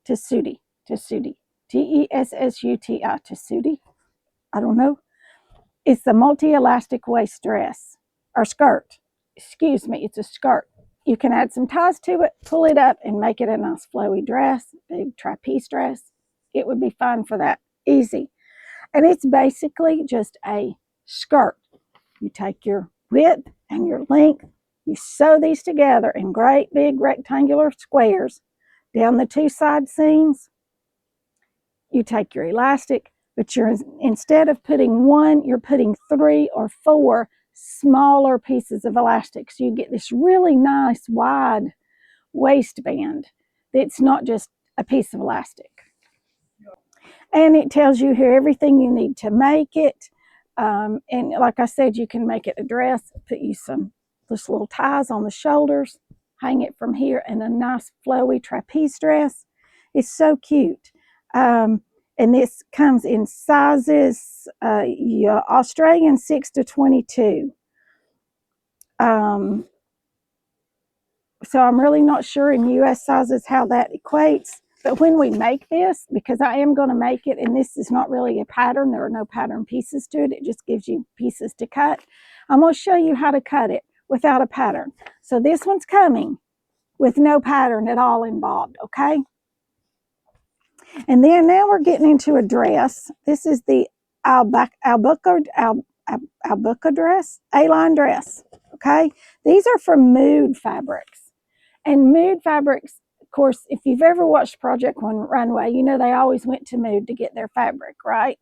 tessuti, T-E-S-S-U-T-I, tessuti. I don't know. It's the multi-elastic waist dress, or skirt. Excuse me, it's a skirt. You can add some ties to it, pull it up, and make it a nice flowy dress, big trapeze dress. It would be fun for that. Easy. And it's basically just a skirt. You take your width and your length, you sew these together in great big rectangular squares down the two side seams. You take your elastic, but you're, instead of putting one, you're putting 3 or 4 smaller pieces of elastic. So you get this really nice wide waistband that's not just a piece of elastic. And it tells you here everything you need to make it. And like I said, you can make it a dress, put you some just little ties on the shoulders, hang it from here, and a nice flowy trapeze dress. It's so cute. And this comes in sizes, Australian 6 to 22. So I'm really not sure in US sizes how that equates. But when we make this, because I am going to make it, and this is not really a pattern, there are no pattern pieces to it, it just gives you pieces to cut. I'm going to show you how to cut it without a pattern. So this one's coming with no pattern at all involved, okay? And then now we're getting into a dress. This is the Albuca dress, A-line dress, okay? These are from Mood Fabrics. And Mood Fabrics, of course, if you've ever watched Project One Runway, you know they always went to Mood to get their fabric, right?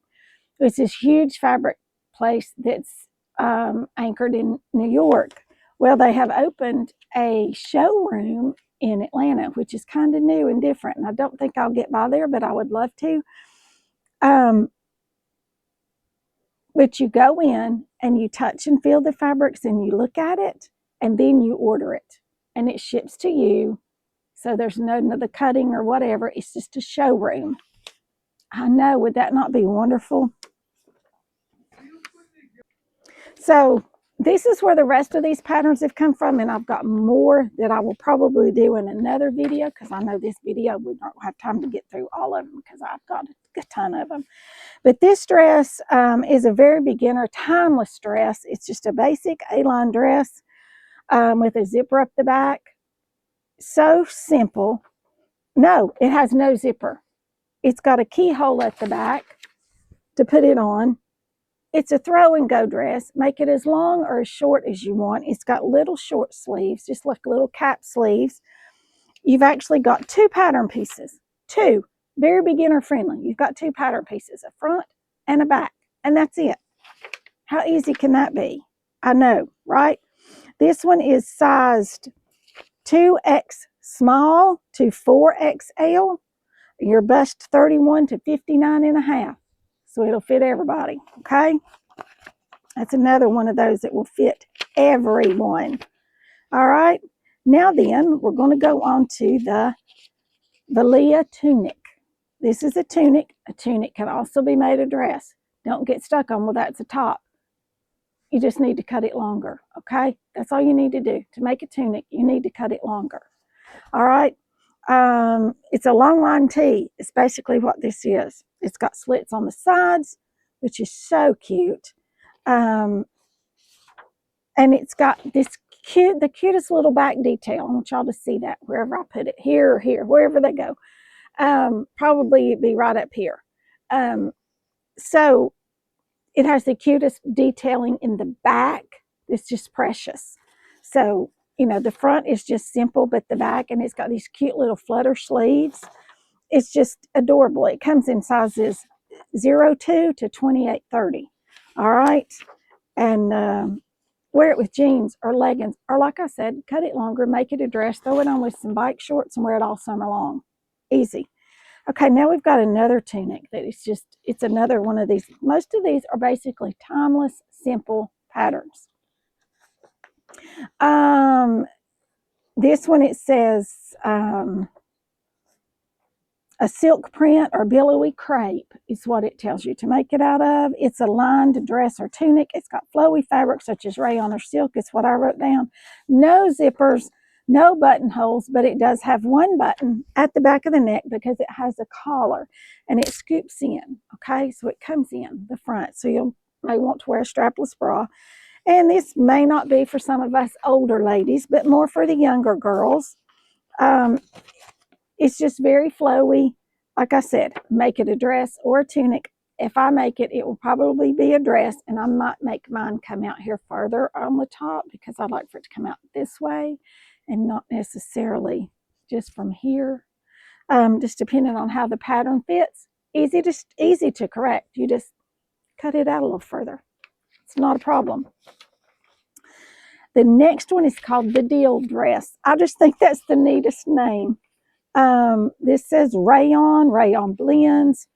It's this huge fabric place that's anchored in New York. Well, they have opened a showroom in Atlanta, which is kind of new and different. And I don't think I'll get by there, but I would love to. But you go in and you touch and feel the fabrics and you look at it and then you order it and it ships to you. So there's none of the cutting or whatever. It's just a showroom. I know, would that not be wonderful? So this is where the rest of these patterns have come from, and I've got more that I will probably do in another video, because I know this video we don't have time to get through all of them because I've got a ton of them. But this dress is a very beginner, timeless dress. It's just a basic A-line dress with a zipper up the back. So simple. No, it has no zipper. It's got a keyhole at the back to put it on. It's a throw and go dress. Make it as long or as short as you want. It's got little short sleeves, just like little cap sleeves. You've actually got 2 pattern pieces. 2, very beginner friendly. You've got 2 pattern pieces, a front and a back, and that's it. How easy can that be? I know, right? This one is sized 2X small to 4XL. Your bust 31 to 59 and a half. So it'll fit everybody, okay? That's another one of those that will fit everyone. All right. Now then, we're going to go on to the Valia tunic. This is a tunic. A tunic can also be made a dress. Don't get stuck on, well, that's a top. You just need to cut it longer, okay? That's all you need to do. To make a tunic, you need to cut it longer. All right. It's a long line tee. It's basically what this is. It's got slits on the sides, which is so cute. And it's got this the cutest little back detail. I want y'all to see that wherever I put it, here or here, wherever they go. Probably it'd be right up here. So it has the cutest detailing in the back. It's just precious. So, you know, the front is just simple, but the back, and it's got these cute little flutter sleeves. It's just adorable. It comes in sizes 02 to 28-30. All right. And wear it with jeans or leggings, or like I said, cut it longer, make it a dress, throw it on with some bike shorts and wear it all summer long. Easy. Okay, now we've got another tunic that is just, it's another one of these. Most of these are basically timeless, simple patterns. This one, it says a silk print or billowy crepe is what it tells you to make it out of. It's a lined dress or tunic. It's got flowy fabric such as rayon or silk. It's what I wrote down. No zippers, No buttonholes, but it does have one button at the back of the neck because it has a collar and it scoops in. Okay, so it comes in the front. So you may want to wear a strapless bra. And this may not be for some of us older ladies, but more for the younger girls. It's just very flowy. Like I said, make it a dress or a tunic. If I make it, it will probably be a dress, and I might make mine come out here further on the top because I like for it to come out this way and not necessarily just from here. Just depending on how the pattern fits. Easy to correct. You just cut it out a little further. It's not a problem. The next one is called the deal dress. I just think that's the neatest name. This says rayon blends.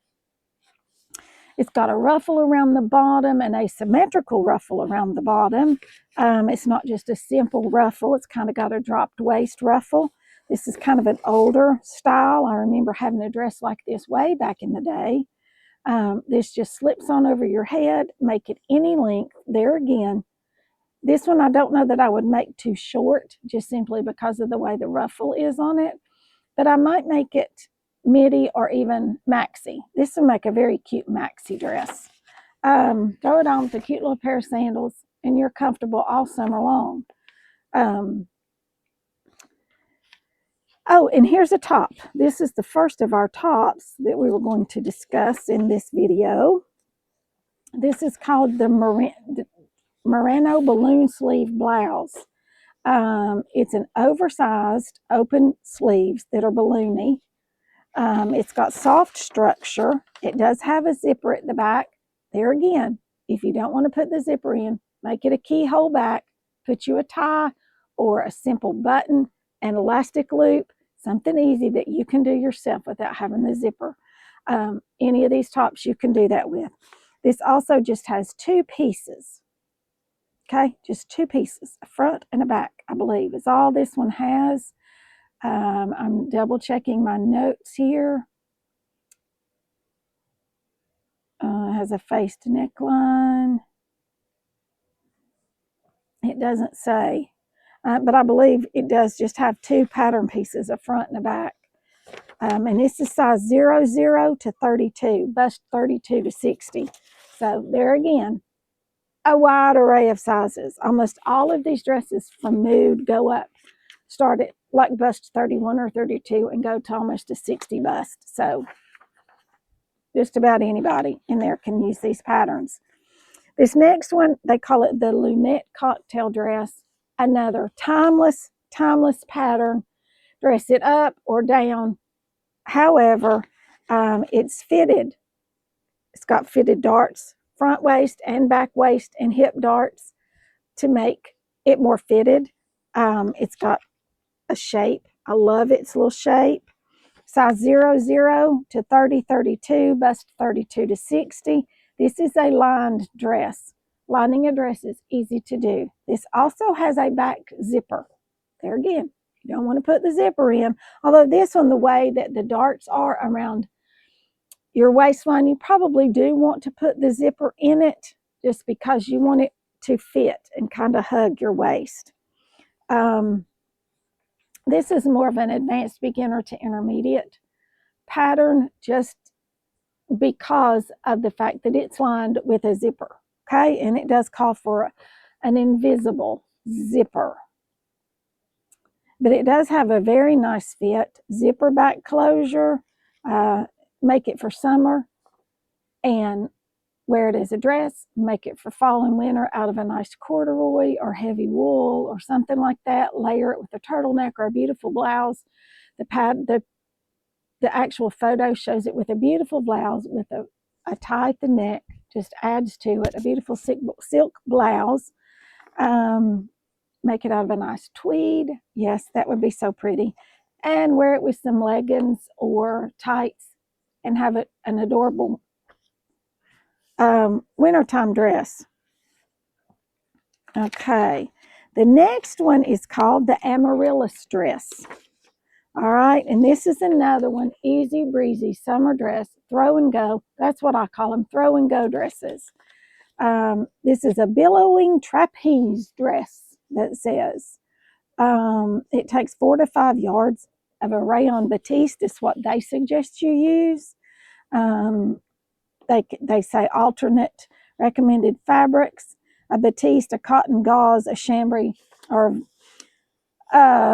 It's got a ruffle around the bottom, an asymmetrical ruffle around the bottom. It's not just a simple ruffle. It's kind of got a dropped waist ruffle. This is kind of an older style. I remember having a dress like this way back in the day. This just slips on over your head, make it any length. There again, this one I don't know that I would make too short, just simply because of the way the ruffle is on it. But I might make it midi or even maxi. This will make a very cute maxi dress. Throw it on with a cute little pair of sandals and you're comfortable all summer long. Oh, and here's a top. This is the first of our tops that we were going to discuss in this video. This is called the Merano balloon sleeve blouse. It's an oversized open sleeves that are balloony. It's got soft structure. It does have a zipper at the back. There again, if you don't want to put the zipper in, make it a keyhole back, put you a tie or a simple button, an elastic loop, something easy that you can do yourself without having the zipper. Any of these tops you can do that with. This also just has two pieces. Okay, just two pieces, a front and a back, I believe, is all this one has. I'm double checking my notes here. It has a faced neckline. It doesn't say, but I believe it does just have two pattern pieces, a front and a back. And this is size 00 to 32, bust 32 to 60. So there again, a wide array of sizes. Almost all of these dresses from Mood go up. Start at like bust 31 or 32 and go to almost a 60 bust. So just about anybody in there can use these patterns. This next one, they call it the Lunette cocktail dress. Another timeless pattern. Dress it up or down. However, it's fitted. It's got fitted darts, front waist and back waist and hip darts to make it more fitted. It's got a shape. I love its little shape. Size 00 to 32, bust 32 to 60. This is a lined dress. Lining a dress is easy to do. This also has a back zipper. There again, you don't want to put the zipper in. Although this one, the way that the darts are around your waistline, you probably do want to put the zipper in it just because you want it to fit and kind of hug your waist. This is more of an advanced beginner to intermediate pattern just because of the fact that it's lined with a zipper, okay? And it does call for an invisible zipper. But it does have a very nice fit, zipper back closure, make it for summer, and wear it as a dress, make it for fall and winter out of a nice corduroy or heavy wool or something like that, layer it with a turtleneck or a beautiful blouse. The actual photo shows it with a beautiful blouse with a tie at the neck, just adds to it, a beautiful silk blouse. Make it out of a nice tweed. Yes, that would be so pretty. And wear it with some leggings or tights and have it an adorable wintertime dress. Okay, the next one is called the Amorillis dress. All right, and this is another one, easy breezy summer dress, throw and go. That's what I call them, throw and go dresses. This is a billowing trapeze dress that says. It takes 4 to 5 yards of a rayon batiste is what they suggest you use. They say alternate recommended fabrics: a batiste, a cotton gauze, a chambray, or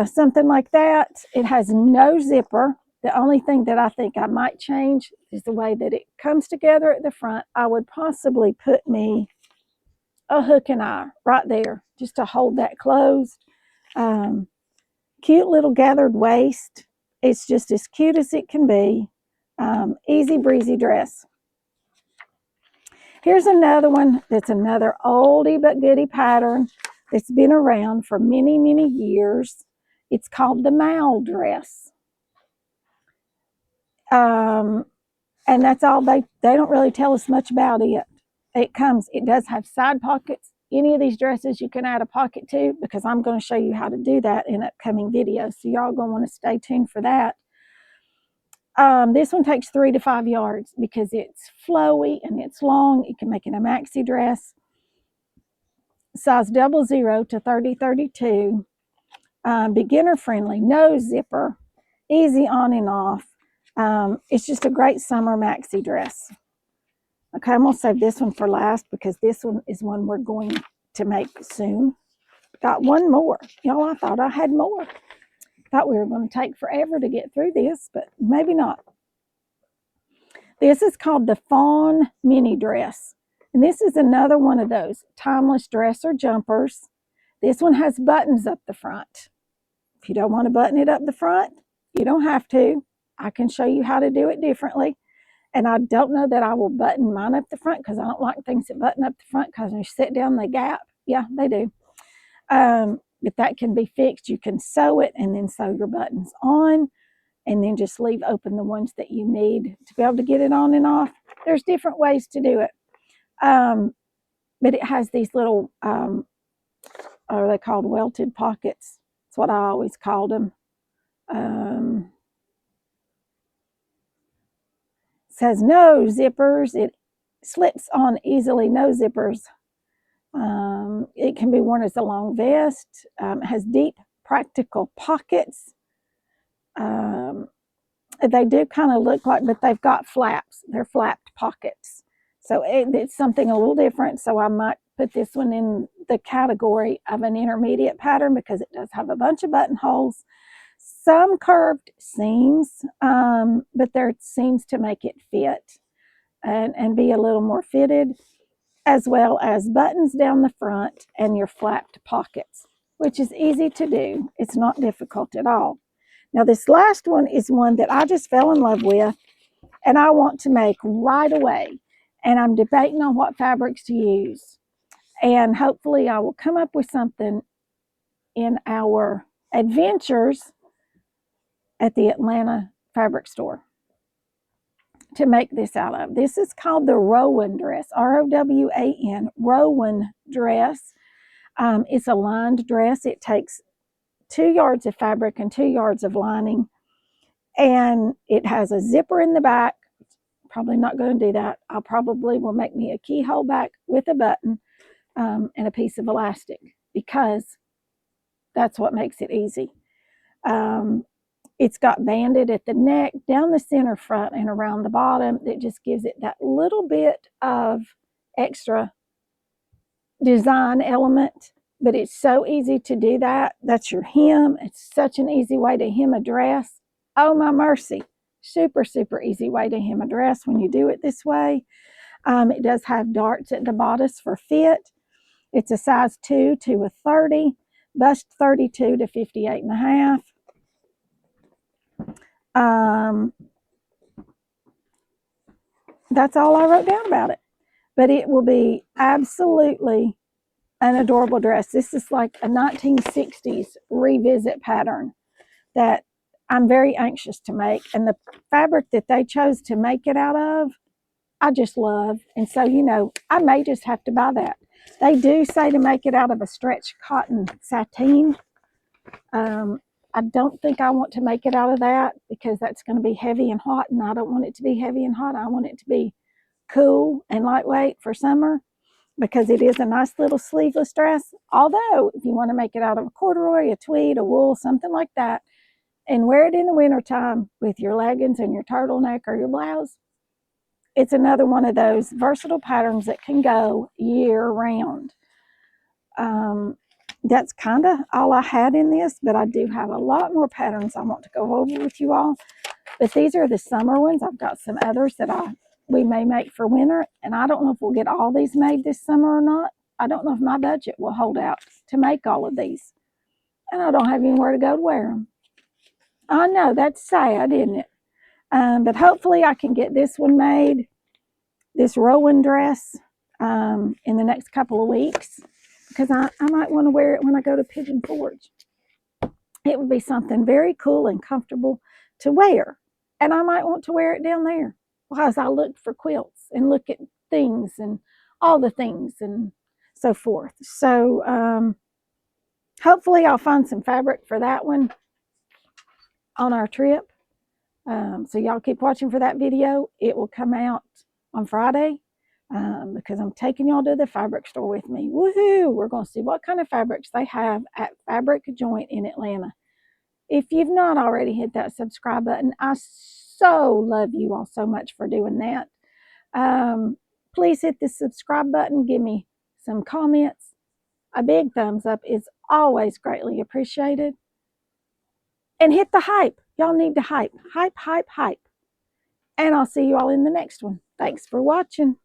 something like that. It has no zipper. The only thing that I think I might change is the way that it comes together at the front. I would possibly put me a hook and eye right there just to hold that closed. Cute little gathered waist. It's just as cute as it can be. Easy breezy dress. Here's another one that's another oldie but goodie pattern that's been around for many, many years. It's called the Mal dress. And that's all they don't really tell us much about it. It does have side pockets. Any of these dresses you can add a pocket to, because I'm going to show you how to do that in upcoming videos. So y'all going to want to stay tuned for that. This one takes 3 to 5 yards because it's flowy and it's long. You can make it a maxi dress. Size 00 to 30-32. Beginner friendly, no zipper, easy on and off. It's just a great summer maxi dress. Okay, I'm going to save this one for last because this one is one we're going to make soon. Got one more. Y'all, I thought I had more. Thought we were going to take forever to get through this, but maybe not. This is called the Fawn mini dress. And this is another one of those timeless dress or jumpers. This one has buttons up the front. If you don't want to button it up the front, you don't have to. I can show you how to do it differently. And I don't know that I will button mine up the front because I don't like things that button up the front because when you sit down, they gap. Yeah, they do. But that can be fixed. You can sew it and then sew your buttons on and then just leave open the ones that you need to be able to get it on and off. There's different ways to do it. But it has these little, are they called welted pockets? That's what I always called them. Says no zippers. It slips on easily, no zippers. It can be worn as a long vest. It has deep practical pockets. They do kind of look like, but they've got flaps. They're flapped pockets. So it's something a little different. So I might put this one in the category of an intermediate pattern because it does have a bunch of buttonholes. Some curved seams, but there are seams to make it fit and be a little more fitted, as well as buttons down the front and your flapped pockets, which is easy to do. It's not difficult at all. Now, this last one is one that I just fell in love with and I want to make right away. And I'm debating on what fabrics to use. And hopefully I will come up with something in our adventures at the Atlanta fabric store to make this out of. This is called the Rowan dress, R-O-W-A-N, Rowan dress. It's a lined dress. It takes 2 yards of fabric and 2 yards of lining. And it has a zipper in the back. Probably not going to do that. I probably will make me a keyhole back with a button and a piece of elastic because that's what makes it easy. It's got banded at the neck, down the center front, and around the bottom. That just gives it that little bit of extra design element, but it's so easy to do that. That's your hem. It's such an easy way to hem a dress. Oh, my mercy. Super, super easy way to hem a dress when you do it this way. It does have darts at the bodice for fit. It's a size 2 to a 30, bust 32 to 58 and a half. That's all I wrote down about it. But it will be absolutely an adorable dress. This is like a 1960s revisit pattern that I'm very anxious to make. And the fabric that they chose to make it out of, I just love. And so, you know, I may just have to buy that. They do say to make it out of a stretch cotton sateen. I don't think I want to make it out of that because that's going to be heavy and hot, and I don't want it to be heavy and hot. I want it to be cool and lightweight for summer. because it is a nice little sleeveless dress. Although, if you want to make it out of a corduroy, a tweed, a wool, something like that, and wear it in the wintertime with your leggings and your turtleneck or your blouse, it's another one of those versatile patterns that can go year round. That's kind of all I had in this, but I do have a lot more patterns I want to go over with you all. But these are the summer ones. I've got some others that we may make for winter, and I don't know if we'll get all these made this summer or not. I don't know if my budget will hold out to make all of these, and I don't have anywhere to go to wear them. I know, that's sad, isn't it? But hopefully I can get this one made, this Rowan dress, in the next couple of weeks, because I might want to wear it when I go to Pigeon Forge. It would be something very cool and comfortable to wear. And I might want to wear it down there as I look for quilts and look at things and all the things and so forth. So hopefully I'll find some fabric for that one on our trip. So y'all keep watching for that video. It will come out on Friday because I'm taking y'all to the fabric store with me. Woohoo! We're going to see what kind of fabrics they have at Fabric Joint in Atlanta. If you've not already hit that subscribe button, I so love you all so much for doing that. Please hit the subscribe button. Give me some comments. A big thumbs up is always greatly appreciated. And hit the hype. Y'all need to hype. Hype, hype, hype. And I'll see you all in the next one. Thanks for watching.